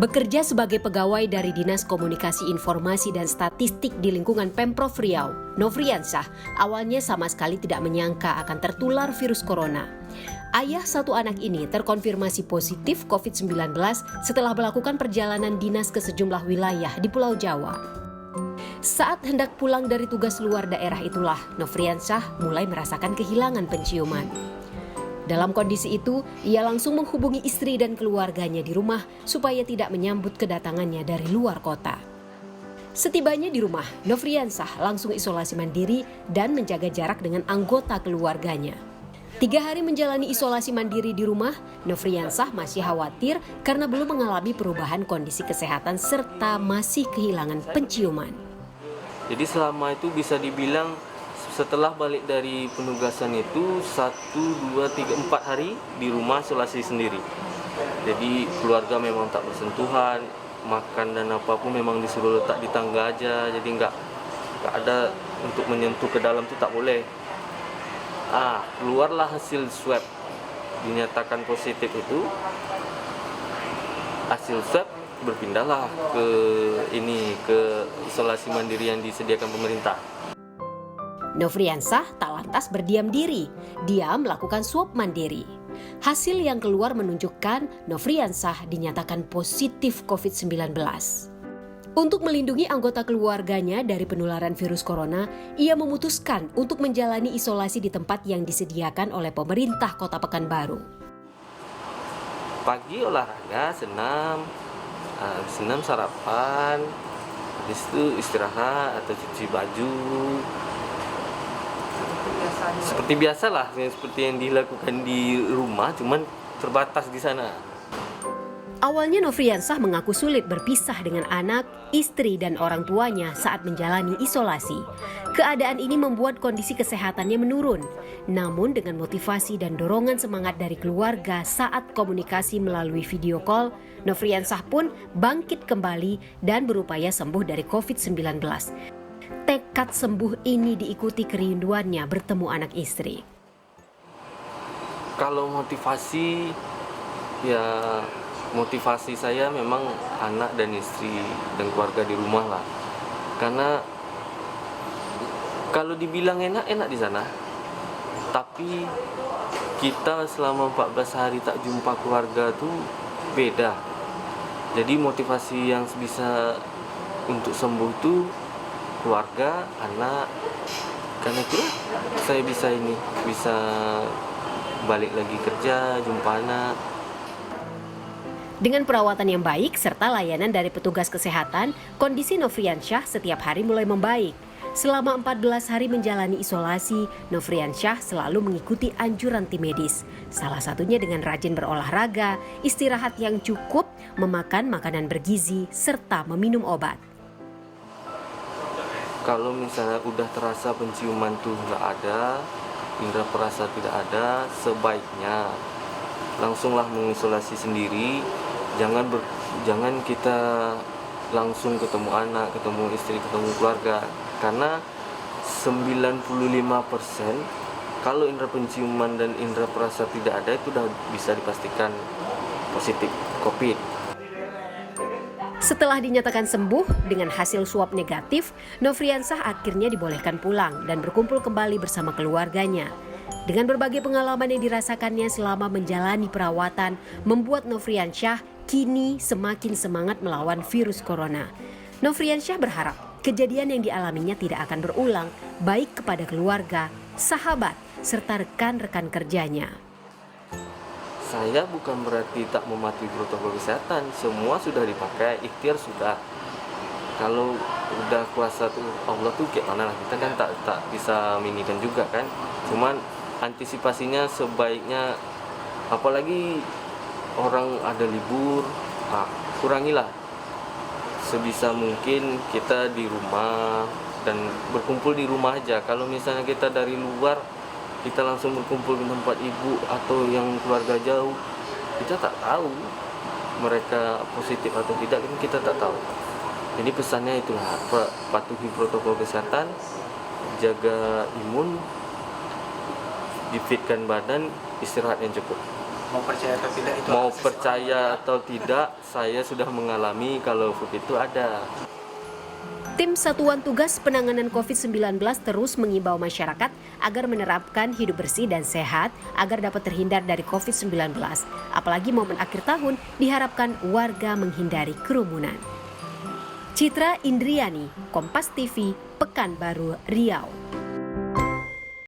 Bekerja sebagai pegawai dari Dinas Komunikasi Informasi dan Statistik di lingkungan Pemprov Riau, Nofriansyah awalnya sama sekali tidak menyangka akan tertular virus corona. Ayah satu anak ini terkonfirmasi positif COVID-19 setelah melakukan perjalanan dinas ke sejumlah wilayah di Pulau Jawa. Saat hendak pulang dari tugas luar daerah itulah Nofriansyah mulai merasakan kehilangan penciuman. Dalam kondisi itu, ia langsung menghubungi istri dan keluarganya di rumah supaya tidak menyambut kedatangannya dari luar kota. Setibanya di rumah, Nofriansyah langsung isolasi mandiri dan menjaga jarak dengan anggota keluarganya. 3 hari menjalani isolasi mandiri di rumah, Nofriansyah masih khawatir karena belum mengalami perubahan kondisi kesehatan serta masih kehilangan penciuman. Jadi selama itu bisa dibilang setelah balik dari penugasan itu 1, 2, 3, 4 hari di rumah isolasi sendiri. Jadi keluarga memang tak bersentuhan, makan dan apapun memang disuruh letak di tangga aja. Jadi nggak ada untuk menyentuh ke dalam itu tak boleh. Keluarlah hasil swab dinyatakan positif itu. Hasil swab berpindahlah ke isolasi mandiri yang disediakan pemerintah. Nofriansyah tak lantas berdiam diri, dia melakukan swab mandiri. Hasil yang keluar menunjukkan Nofriansyah dinyatakan positif COVID-19. Untuk melindungi anggota keluarganya dari penularan virus corona, ia memutuskan untuk menjalani isolasi di tempat yang disediakan oleh pemerintah Kota Pekanbaru. Pagi olahraga, senam sarapan, habis itu istirahat atau cuci baju. Seperti biasa lah, seperti yang dilakukan di rumah, cuman terbatas di sana. Awalnya Nofriansyah mengaku sulit berpisah dengan anak, istri, dan orang tuanya saat menjalani isolasi. Keadaan ini membuat kondisi kesehatannya menurun. Namun dengan motivasi dan dorongan semangat dari keluarga saat komunikasi melalui video call, Nofriansyah pun bangkit kembali dan berupaya sembuh dari COVID-19. Tekad sembuh ini diikuti kerinduannya bertemu anak istri. Kalau motivasi saya memang anak dan istri dan keluarga di rumah lah. Karena kalau dibilang enak di sana, tapi kita selama 14 hari tak jumpa keluarga tuh beda. Jadi motivasi yang bisa untuk sembuh itu keluarga, anak. Karena itu saya bisa balik lagi kerja, jumpa anak. Dengan perawatan yang baik serta layanan dari petugas kesehatan, kondisi Nofriansyah setiap hari mulai membaik. Selama 14 hari menjalani isolasi, Nofriansyah selalu mengikuti anjuran tim medis. Salah satunya dengan rajin berolahraga, istirahat yang cukup, memakan makanan bergizi, serta meminum obat. Kalau misalnya udah terasa penciuman tuh nggak ada, indera perasa tidak ada, sebaiknya langsunglah mengisolasi sendiri. Jangan kita langsung ketemu anak, ketemu istri, ketemu keluarga. Karena 95% kalau indera penciuman dan indera perasa tidak ada itu sudah bisa dipastikan positif COVID. Setelah dinyatakan sembuh dengan hasil swab negatif, Nofriansyah akhirnya dibolehkan pulang dan berkumpul kembali bersama keluarganya. Dengan berbagai pengalaman yang dirasakannya selama menjalani perawatan, membuat Nofriansyah kini semakin semangat melawan virus corona. Nofriansyah berharap kejadian yang dialaminya tidak akan berulang, baik kepada keluarga, sahabat, serta rekan-rekan kerjanya. Saya bukan berarti tak mematuhi protokol kesehatan, semua sudah dipakai, ikhtiar sudah. Kalau udah kuasa tuh Allah tuh kayak mana lah, kita kan tak bisa minikan juga kan. Cuman antisipasinya sebaiknya, apalagi orang ada libur, kurangilah sebisa mungkin kita di rumah dan berkumpul di rumah aja. Kalau misalnya kita dari luar, kita langsung berkumpul di tempat ibu atau yang keluarga jauh, kita tak tahu mereka positif atau tidak, kita tak tahu. Jadi pesannya itulah, patuhi protokol kesehatan, jaga imun, difitkan badan, istirahat yang cukup. mau percaya atau tidak itu Mau akses percaya orang. atau tidak, saya sudah mengalami kalau VUP itu ada. Tim Satuan Tugas Penanganan COVID-19 terus mengimbau masyarakat agar menerapkan hidup bersih dan sehat agar dapat terhindar dari COVID-19. Apalagi momen akhir tahun diharapkan warga menghindari kerumunan. Citra Indriani, Kompas TV, Pekanbaru, Riau.